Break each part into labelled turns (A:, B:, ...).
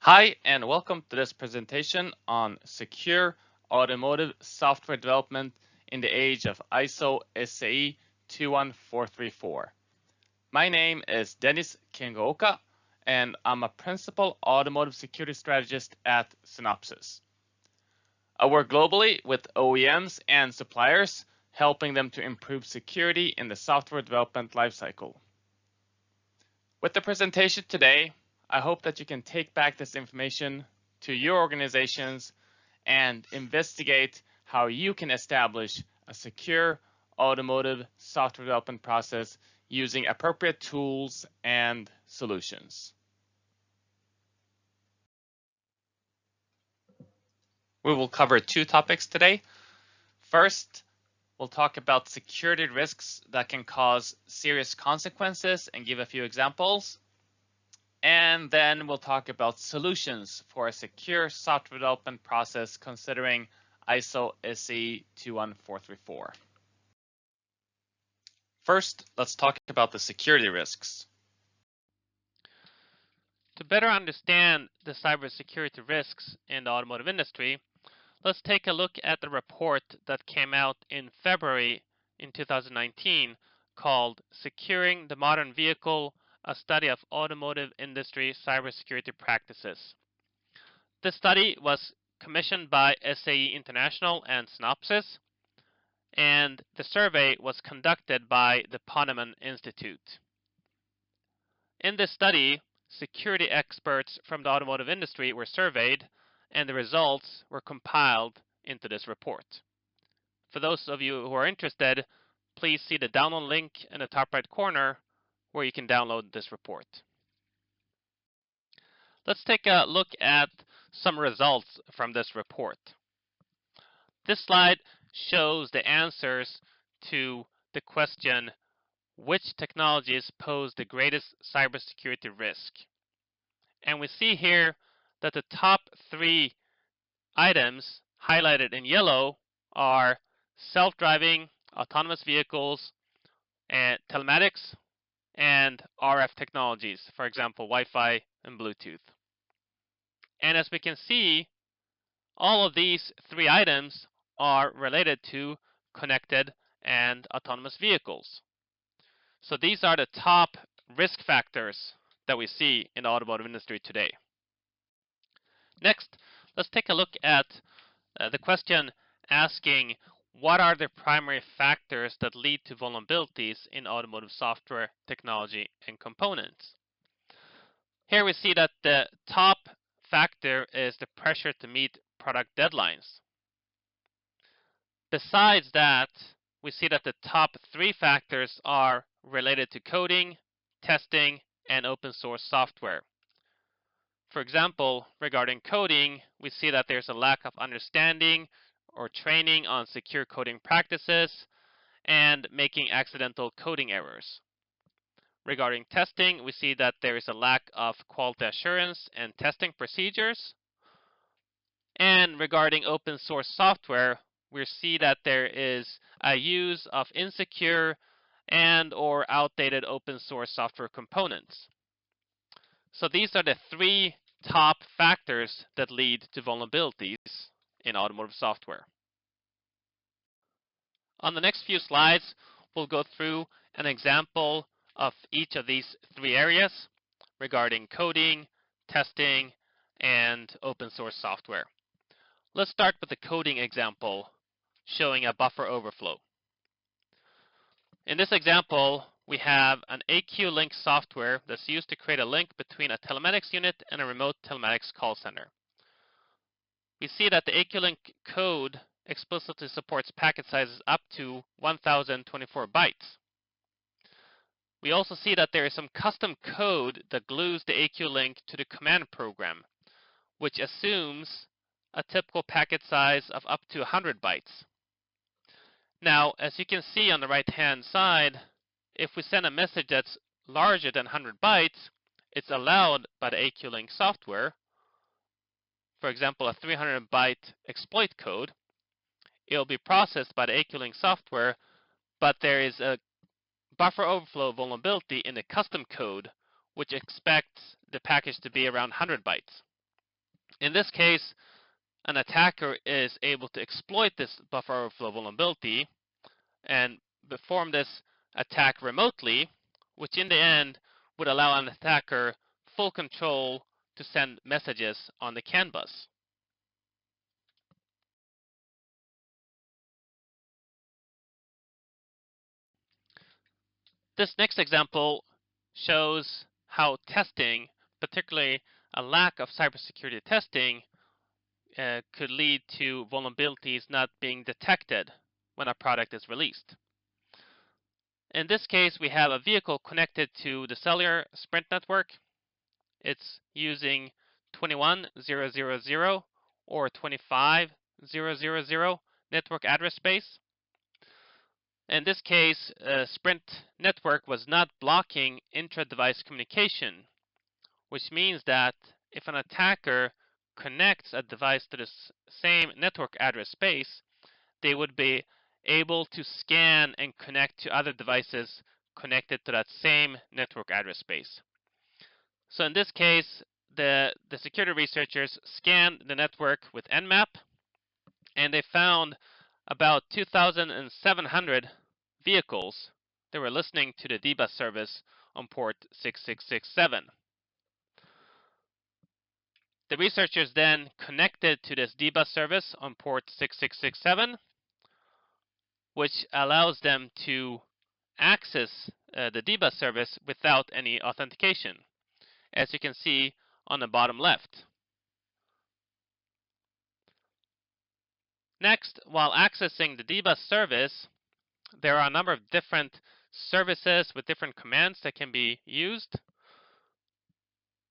A: Hi, and welcome to this presentation on secure automotive software development in the age of ISO SAE 21434. My name is Dennis Kengooka, and I'm a principal automotive security strategist at Synopsys. I work globally with OEMs and suppliers, helping them to improve security in the software development lifecycle. With the presentation today, I hope that you can take back this information to your organizations and investigate how you can establish a secure automotive software development process using appropriate tools and solutions. We will cover two topics today. First, we'll talk about security risks that can cause serious consequences and give a few examples. And then we'll talk about solutions for a secure software development process considering ISO SAE 21434. First, let's talk about the security risks.
B: To better understand the cybersecurity risks in the automotive industry, let's take a look at the report that came out in February in 2019 called Securing the Modern Vehicle, a Study of Automotive Industry Cybersecurity Practices. This study was commissioned by SAE International and Synopsys, and the survey was conducted by the Ponemon Institute. In this study, security experts from the automotive industry were surveyed, and the results were compiled into this report. For those of you who are interested, please see the download link in the top right corner where you can download this report. Let's take a look at some results from this report. This slide shows the answers to the question, which technologies pose the greatest cybersecurity risk? And we see here that the top three items highlighted in yellow are self-driving, autonomous vehicles, and telematics, and RF technologies, for example, Wi-Fi and Bluetooth. And as we can see, all of these three items are related to connected and autonomous vehicles. So these are the top risk factors that we see in the automotive industry today. Next, let's take a look at the question asking what are the primary factors that lead to vulnerabilities in automotive software, technology, and components. Here we see that the top factor is the pressure to meet product deadlines. Besides that, we see that the top three factors are related to coding, testing, and open source software. For example, regarding coding, we see that there's a lack of understanding or training on secure coding practices and making accidental coding errors. Regarding testing, we see that there is a lack of quality assurance and testing procedures. And regarding open source software, we see that there is a use of insecure and or outdated open source software components. So these are the three top factors that lead to vulnerabilities in automotive software. On the next few slides, we'll go through an example of each of these three areas regarding coding, testing, and open source software. Let's start with the coding example showing a buffer overflow. In this example, we have an AQ link software that's used to create a link between a telematics unit and a remote telematics call center. We see that the AQ link code explicitly supports packet sizes up to 1024 bytes. We also see that there is some custom code that glues the AQ link to the command program, which assumes a typical packet size of up to 100 bytes. Now, as you can see on the right-hand side, if we send a message that's larger than 100 bytes, it's allowed by the AQ link software. For example, a 300 byte exploit code, it will be processed by the AQ link software, but there is a buffer overflow vulnerability in the custom code, which expects the package to be around 100 bytes. In this case, an attacker is able to exploit this buffer overflow vulnerability and perform this attack remotely, which in the end would allow an attacker full control to send messages on the CAN bus. This next example shows how testing, particularly a lack of cybersecurity testing, could lead to vulnerabilities not being detected when a product is released. In this case, we have a vehicle connected to the cellular Sprint network. It's using 21,000 or 25,000 network address space. In this case, Sprint network was not blocking intra-device communication, which means that if an attacker connects a device to the same network address space, they would be able to scan and connect to other devices connected to that same network address space. So in this case, the security researchers scanned the network with Nmap, and they found about 2,700 vehicles that were listening to the dbus service on port 6667. The researchers then connected to this dbus service on port 6667, which allows them to access the dbus service without any authentication, as you can see on the bottom left. Next, while accessing the dbus service, there are a number of different services with different commands that can be used.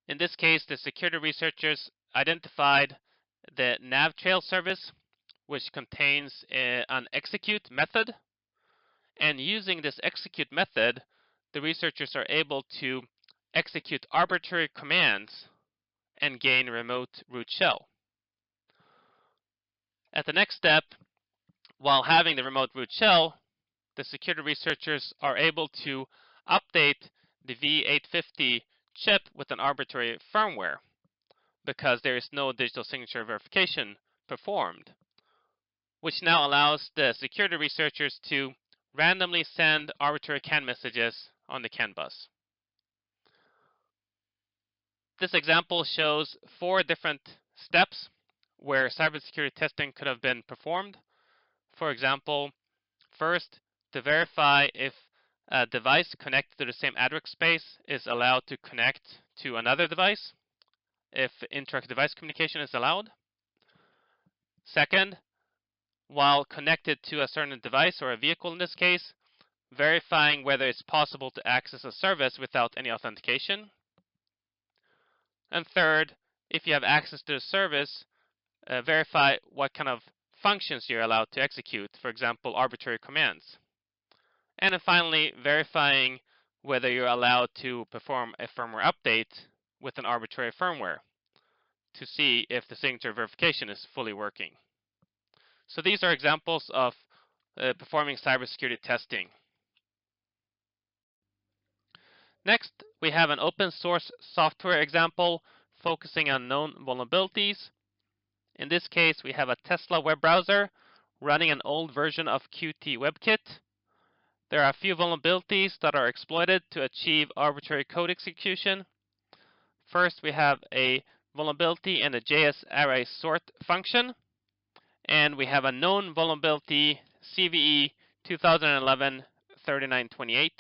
B: In this case, the security researchers identified the navtrail service, which contains an execute method. And using this execute method, the researchers are able to execute arbitrary commands and gain remote root shell. At the next step, while having the remote root shell, the security researchers are able to update the V850 chip with an arbitrary firmware because there is no digital signature verification performed, which now allows the security researchers to randomly send arbitrary CAN messages on the CAN bus. This example shows 4 different steps where cybersecurity testing could have been performed. For example, first, to verify if a device connected to the same address space is allowed to connect to another device, if intra-device communication is allowed. Second, while connected to a certain device or a vehicle in this case, verifying whether it's possible to access a service without any authentication. And third, if you have access to the service, verify what kind of functions you're allowed to execute, for example, arbitrary commands. And then finally, verifying whether you're allowed to perform a firmware update with an arbitrary firmware to see if the signature verification is fully working. So these are examples of performing cybersecurity testing. Next, we have an open source software example focusing on known vulnerabilities. In this case, we have a Tesla web browser running an old version of Qt WebKit. There are a few vulnerabilities that are exploited to achieve arbitrary code execution. First, we have a vulnerability in the JS array sort function, and we have a known vulnerability CVE 2011-3928.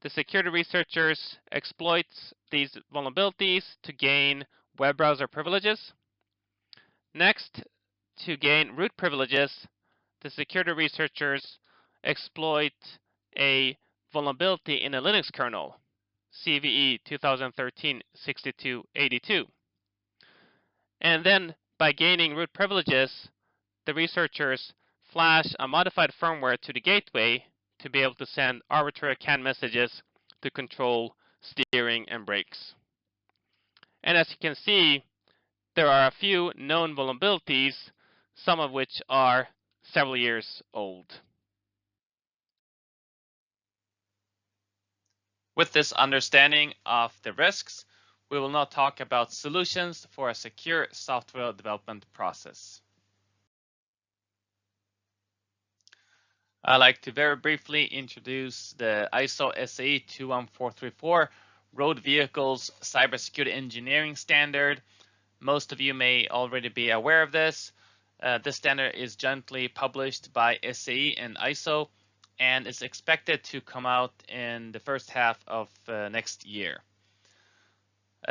B: The security researchers exploit these vulnerabilities to gain web browser privileges. Next, to gain root privileges, the security researchers exploit a vulnerability in the Linux kernel, CVE 2013-6282. And then, by gaining root privileges, the researchers flash a modified firmware to the gateway to be able to send arbitrary CAN messages to control steering and brakes. And as you can see, there are a few known vulnerabilities, some of which are several years old.
A: With this understanding of the risks, We will now talk about solutions for a secure software development process. I'd like to very briefly introduce the ISO SAE 21434 Road Vehicles Cybersecurity Engineering Standard. Most of you may already be aware of this. This standard is jointly published by SAE and ISO and is expected to come out in the first half of next year.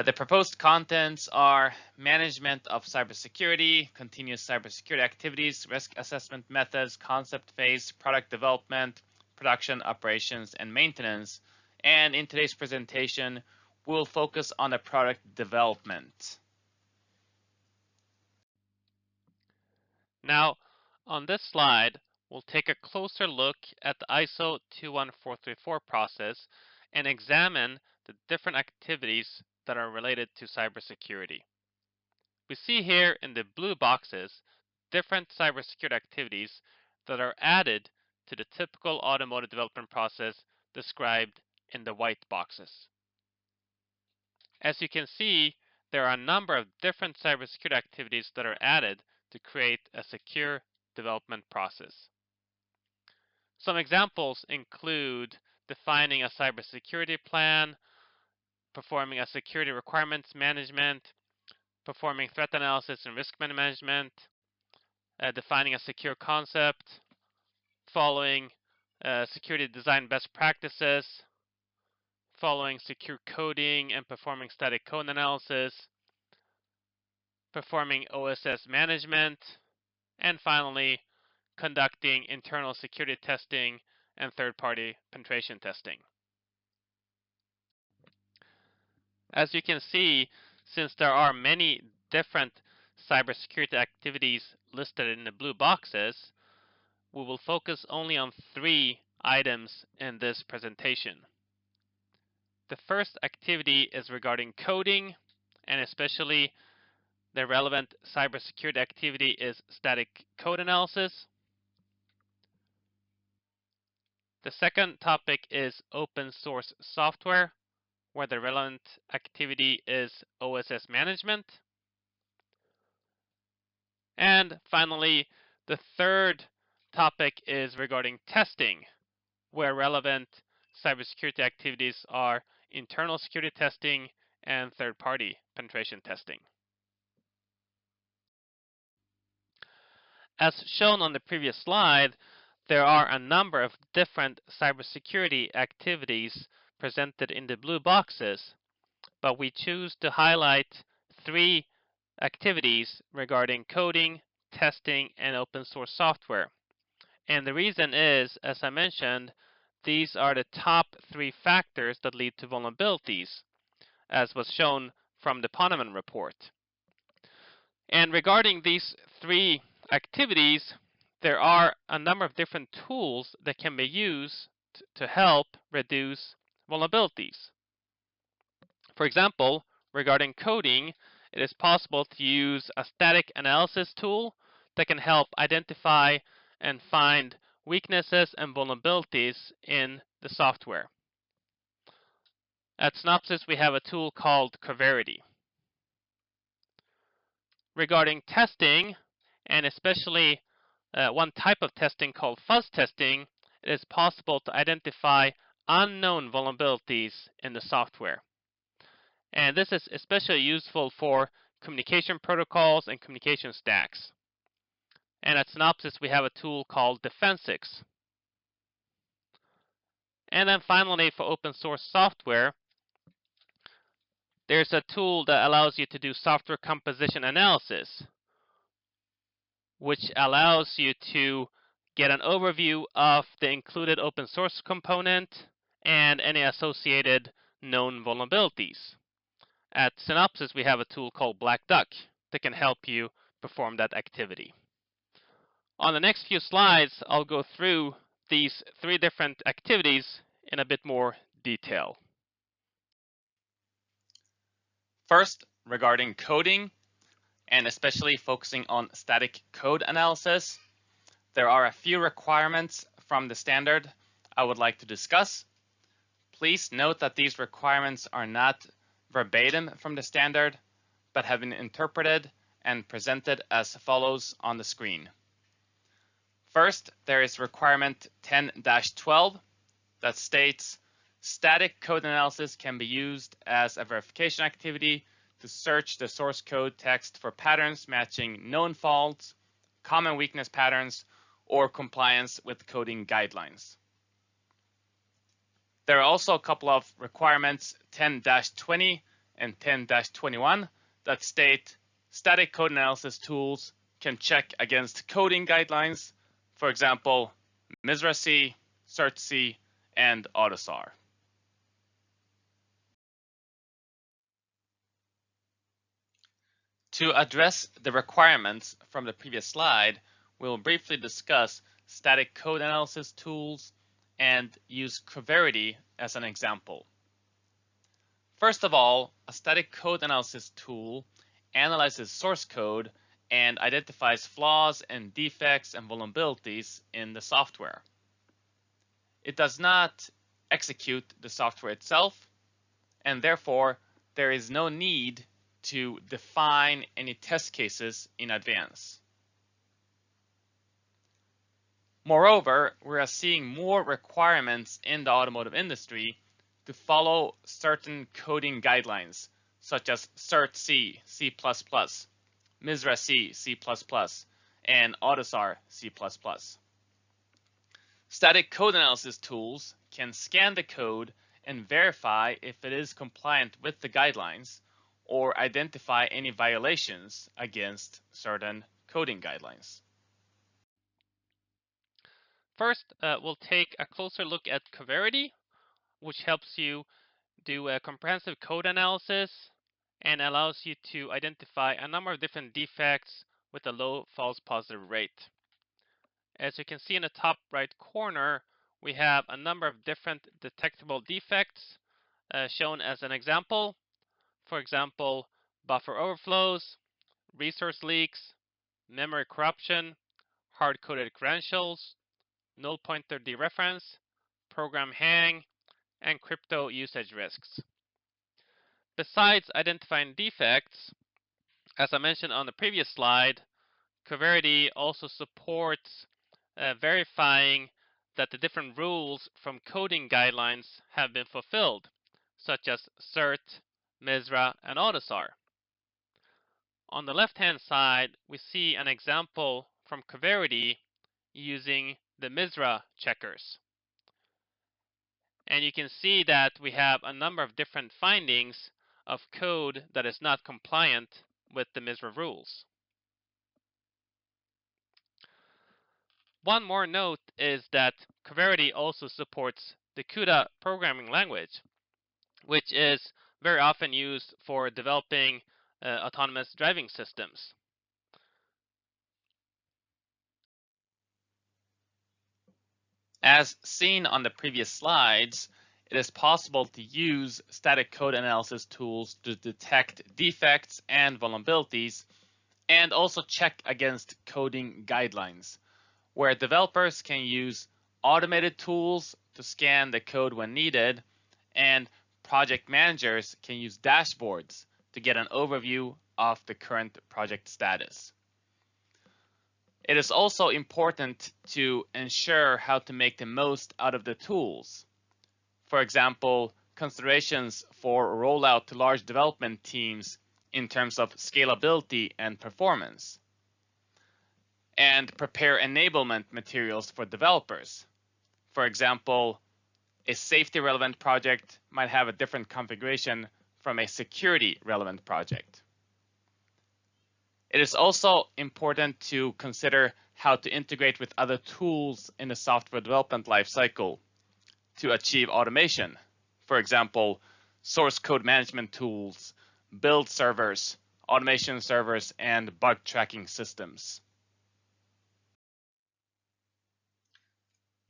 A: The proposed contents are management of cybersecurity, continuous cybersecurity activities, risk assessment methods, concept phase, product development, production operations, and maintenance. And in today's presentation, we'll focus on the product development.
B: Now, on this slide, we'll take a closer look at the ISO 21434 process and examine the different activities that are related to cybersecurity. We see here in the blue boxes different cybersecurity activities that are added to the typical automotive development process described in the white boxes. As you can see, there are a number of different cybersecurity activities that are added to create a secure development process. Some examples include defining a cybersecurity plan, performing a security requirements management, performing threat analysis and risk management, defining a secure concept, following security design best practices, following secure coding and performing static code analysis, performing OSS management, and finally, conducting internal security testing and third-party penetration testing. As you can see, since there are many different cybersecurity activities listed in the blue boxes, we will focus only on 3 items in this presentation. The first activity is regarding coding, and especially the relevant cybersecurity activity is static code analysis. The second topic is open source software, where the relevant activity is OSS management. And finally, the third topic is regarding testing, where relevant cybersecurity activities are internal security testing and third-party penetration testing. As shown on the previous slide, there are a number of different cybersecurity activities presented in the blue boxes, but we choose to highlight 3 activities regarding coding, testing, and open source software. And the reason is, as I mentioned, these are the top 3 factors that lead to vulnerabilities, as was shown from the Poneman report. And regarding these 3 activities, there are a number of different tools that can be used to help reduce vulnerabilities. For example, regarding coding, it is possible to use a static analysis tool that can help identify and find weaknesses and vulnerabilities in the software. At Synopsys, we have a tool called Coverity. Regarding testing, and especially one type of testing called fuzz testing, it is possible to identify unknown vulnerabilities in the software. And this is especially useful for communication protocols and communication stacks. And at Synopsys, we have a tool called Defensix. And then finally, for open source software, there's a tool that allows you to do software composition analysis, which allows you to get an overview of the included open source component and any associated known vulnerabilities. At Synopsys, we have a tool called Black Duck that can help you perform that activity. On the next few slides, I'll go through these 3 different activities in a bit more detail.
A: First, regarding coding, and especially focusing on static code analysis, there are a few requirements from the standard I would like to discuss. Please note that these requirements are not verbatim from the standard, but have been interpreted and presented as follows on the screen. First, there is requirement 10-12 that states static code analysis can be used as a verification activity to search the source code text for patterns matching known faults, common weakness patterns, or compliance with coding guidelines. There are also a couple of requirements 10-20 and 10-21 that state static code analysis tools can check against coding guidelines, for example, MISRA-C, CERT-C, and AUTOSAR. To address the requirements from the previous slide, we'll briefly discuss static code analysis tools and use Coverity as an example. First of all, a static code analysis tool analyzes source code and identifies flaws and defects and vulnerabilities in the software. It does not execute the software itself, and therefore there is no need to define any test cases in advance. Moreover, we are seeing more requirements in the automotive industry to follow certain coding guidelines, such as CERT-C, C++, MISRA-C, C++, and AUTOSAR, C++. Static code analysis tools can scan the code and verify if it is compliant with the guidelines or identify any violations against certain coding guidelines.
B: First, we'll take a closer look at Coverity, which helps you do a comprehensive code analysis and allows you to identify a number of different defects with a low false positive rate. As you can see in the top right corner, we have a number of different detectable defects shown as an example. For example, buffer overflows, resource leaks, memory corruption, hard-coded credentials, null pointer dereference, program hang, and crypto usage risks. Besides identifying defects, as I mentioned on the previous slide, Coverity also supports verifying that the different rules from coding guidelines have been fulfilled, such as CERT, MISRA, and AUTOSAR. On the left-hand side, we see an example from Coverity using the MISRA checkers. And you can see that we have a number of different findings of code that is not compliant with the MISRA rules. One more note is that Coverity also supports the CUDA programming language, which is very often used for developing autonomous driving systems.
A: As seen on the previous slides, it is possible to use static code analysis tools to detect defects and vulnerabilities, and also check against coding guidelines, where developers can use automated tools to scan the code when needed, and project managers can use dashboards to get an overview of the current project status. It is also important to ensure how to make the most out of the tools. For example, considerations for rollout to large development teams in terms of scalability and performance, and prepare enablement materials for developers. For example, a safety relevant project might have a different configuration from a security relevant project. It is also important to consider how to integrate with other tools in the software development lifecycle to achieve automation. For example, source code management tools, build servers, automation servers, and bug tracking systems.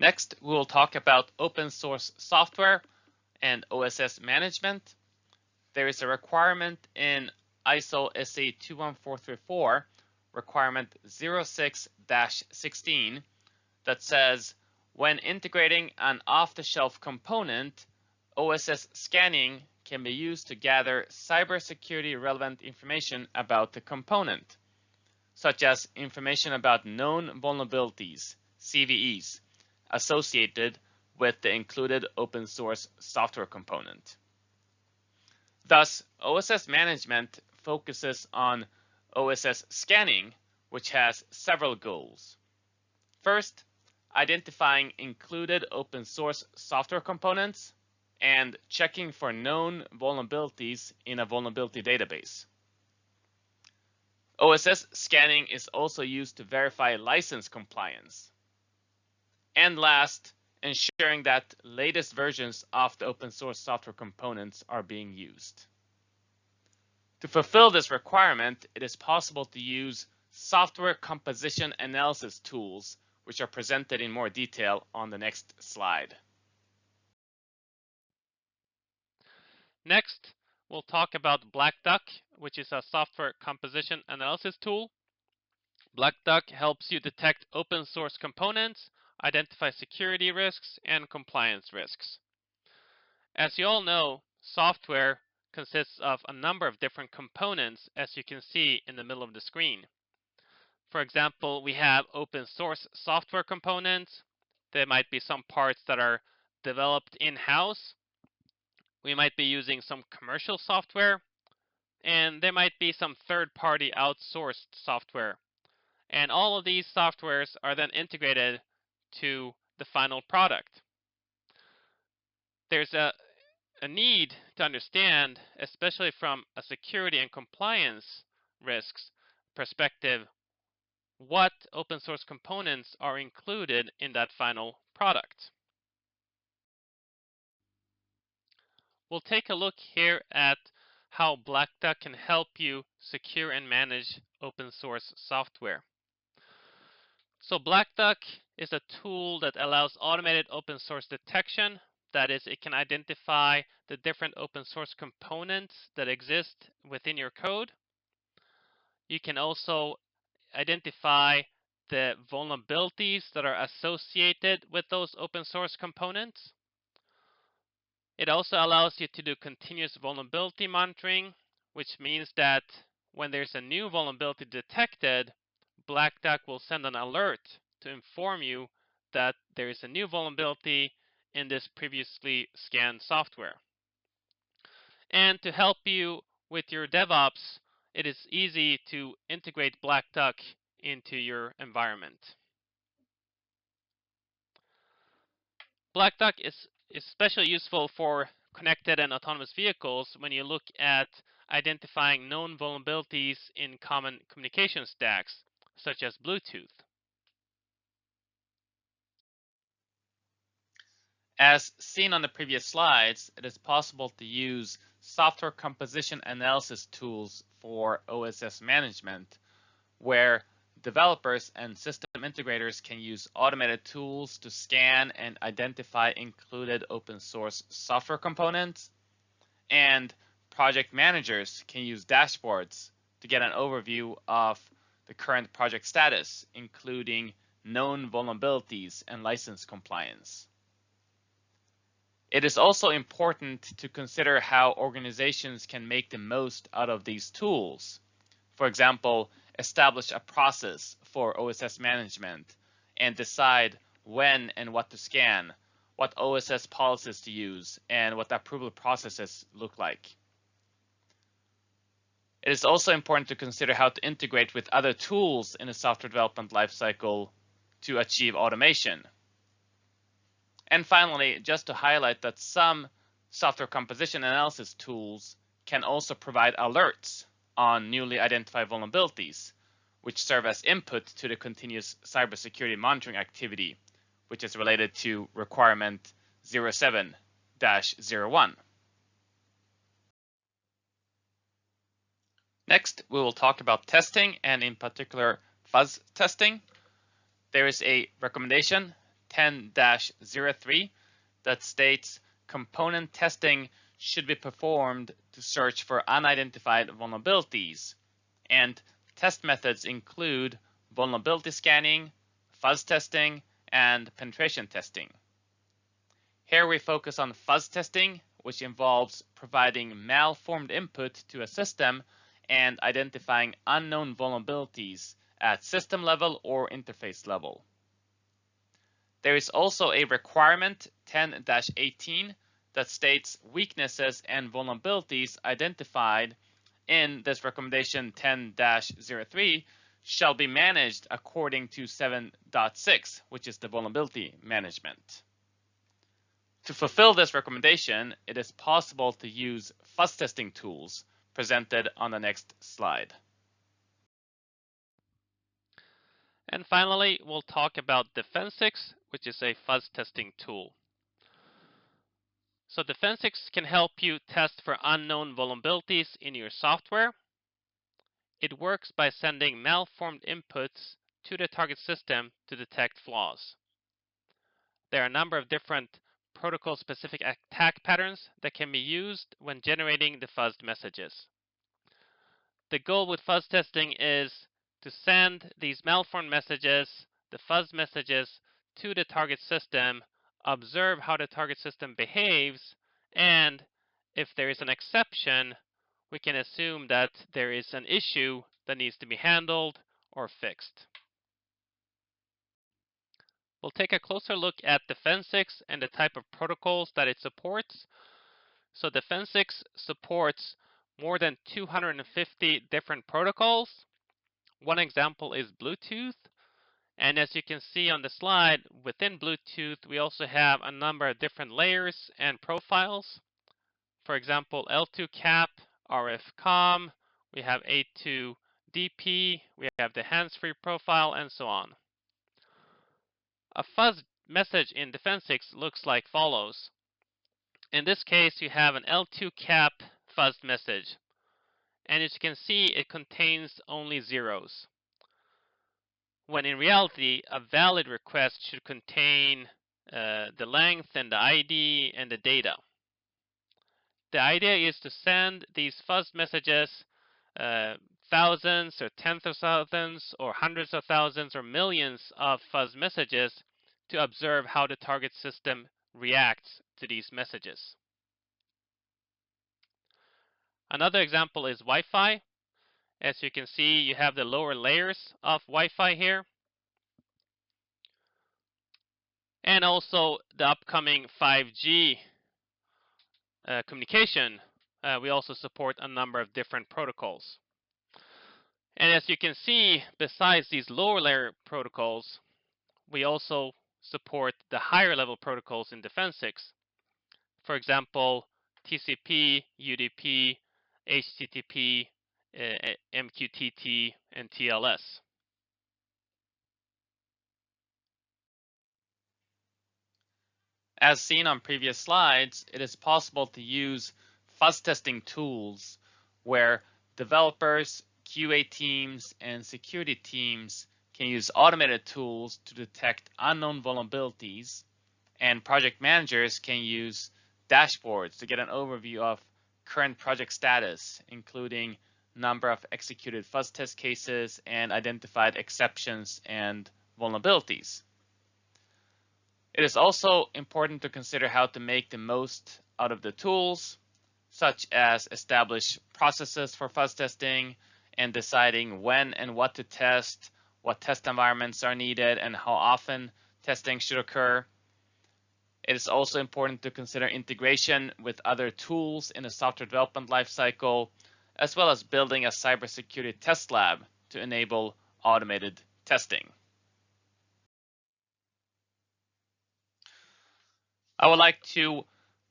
A: Next, we will talk about open source software and OSS management. There is a requirement in ISO SAE 21434, requirement 06-16, that says when integrating an off-the-shelf component, OSS scanning can be used to gather cybersecurity relevant information about the component, such as information about known vulnerabilities, CVEs, associated with the included open source software component. Thus, OSS management focuses on OSS scanning, which has several goals. First, identifying included open source software components and checking for known vulnerabilities in a vulnerability database. OSS scanning is also used to verify license compliance. And last, ensuring that latest versions of the open source software components are being used. To fulfill this requirement, it is possible to use software composition analysis tools, which are presented in more detail on the next slide.
B: Next, we'll talk about Black Duck, which is a software composition analysis tool. Black Duck helps you detect open source components, identify security risks, and compliance risks. As you all know, software consists of a number of different components, as you can see in the middle of the screen. For example, we have open source software components. There might be some parts that are developed in-house. We might be using some commercial software, and there might be some third-party outsourced software. And all of these softwares are then integrated to the final product. There's a need to understand, especially from a security and compliance risks perspective, what open source components are included in that final product. We'll take a look here at how Black Duck can help you secure and manage open source software. So Black Duck is a tool that allows automated open source detection. That is, it can identify the different open source components that exist within your code. You can also identify the vulnerabilities that are associated with those open source components. It also allows you to do continuous vulnerability monitoring, which means that when there's a new vulnerability detected, Black Duck will send an alert to inform you that there is a new vulnerability in this previously scanned software. And to help you with your DevOps, it is easy to integrate Black Duck into your environment. Black Duck is especially useful for connected and autonomous vehicles when you look at identifying known vulnerabilities in common communication stacks, such as Bluetooth.
A: As seen on the previous slides, it is possible to use software composition analysis tools for OSS management, where developers and system integrators can use automated tools to scan and identify included open source software components, and project managers can use dashboards to get an overview of the current project status, including known vulnerabilities and license compliance. It is also important to consider how organizations can make the most out of these tools. For example, establish a process for OSS management and decide when and what to scan, what OSS policies to use, and what the approval processes look like. It is also important to consider how to integrate with other tools in the software development lifecycle to achieve automation. And finally, just to highlight that some software composition analysis tools can also provide alerts on newly identified vulnerabilities, which serve as input to the continuous cybersecurity monitoring activity, which is related to requirement 07-01. Next, we will talk about testing, and in particular, fuzz testing. There is a recommendation 10-03 that states component testing should be performed to search for unidentified vulnerabilities, and test methods include vulnerability scanning, fuzz testing, and penetration testing. Here we focus on fuzz testing, which involves providing malformed input to a system and identifying unknown vulnerabilities at system level or interface level. There is also a requirement 10-18 that states weaknesses and vulnerabilities identified in this recommendation 10-03 shall be managed according to 7.6, which is the vulnerability management. To fulfill this recommendation, it is possible to use fuzz testing tools presented on the next slide.
B: And finally, we'll talk about Defensix, which is a fuzz testing tool. So Defensix can help you test for unknown vulnerabilities in your software. It works by sending malformed inputs to the target system to detect flaws. There are a number of different protocol-specific attack patterns that can be used when generating the fuzzed messages. The goal with fuzz testing is to send these malformed messages, the fuzz messages, to the target system, observe how the target system behaves, and if there is an exception, we can assume that there is an issue that needs to be handled or fixed. We'll take a closer look at Defensix and the type of protocols that it supports. So Defensix supports more than 250 different protocols. One example is Bluetooth. And as you can see on the slide, within Bluetooth, we also have a number of different layers and profiles. For example, L2 CAP, RF COM, we have A2 DP, we have the hands-free profile, and so on. A fuzz message in Defensix looks like follows. In this case, you have an L2 CAP fuzzed message. And as you can see, it contains only zeros, when in reality, a valid request should contain the length and the ID and the data. The idea is to send these fuzz messages, thousands or tens of thousands or hundreds of thousands or millions of fuzz messages to observe how the target system reacts to these messages. Another example is Wi-Fi. As you can see, you have the lower layers of Wi-Fi here. And also the upcoming 5G communication. We also support a number of different protocols. And as you can see, besides these lower layer protocols, we also support the higher level protocols in Defensix. For example, TCP, UDP, HTTP, MQTT, and TLS.
A: As seen on previous slides, it is possible to use fuzz testing tools where developers, QA teams, and security teams can use automated tools to detect unknown vulnerabilities, and project managers can use dashboards to get an overview of current project status, including number of executed fuzz test cases and identified exceptions and vulnerabilities. It is also important to consider how to make the most out of the tools, such as establish processes for fuzz testing and deciding when and what to test, what test environments are needed, and how often testing should occur. It is also important to consider integration with other tools in the software development lifecycle, as well as building a cybersecurity test lab to enable automated testing. I would like to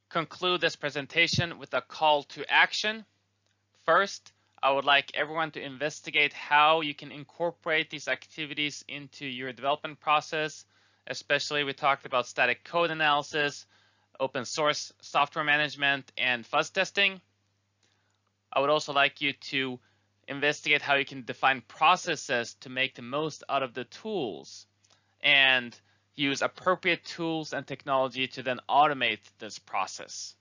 A: conclude this presentation with a call to action. First, I would like everyone to investigate how you can incorporate these activities into your development process. Especially, we talked about static code analysis, open source software management, and fuzz testing. I would also like you to investigate how you can define processes to make the most out of the tools and use appropriate tools and technology to then automate this process.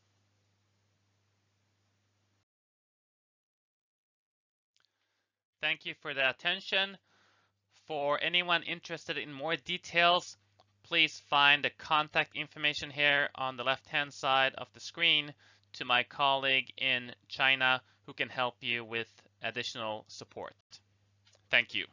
A: Thank you for the attention. For anyone interested in more details, please find the contact information here on the left-hand side of the screen to my colleague in China who can help you with additional support. Thank you.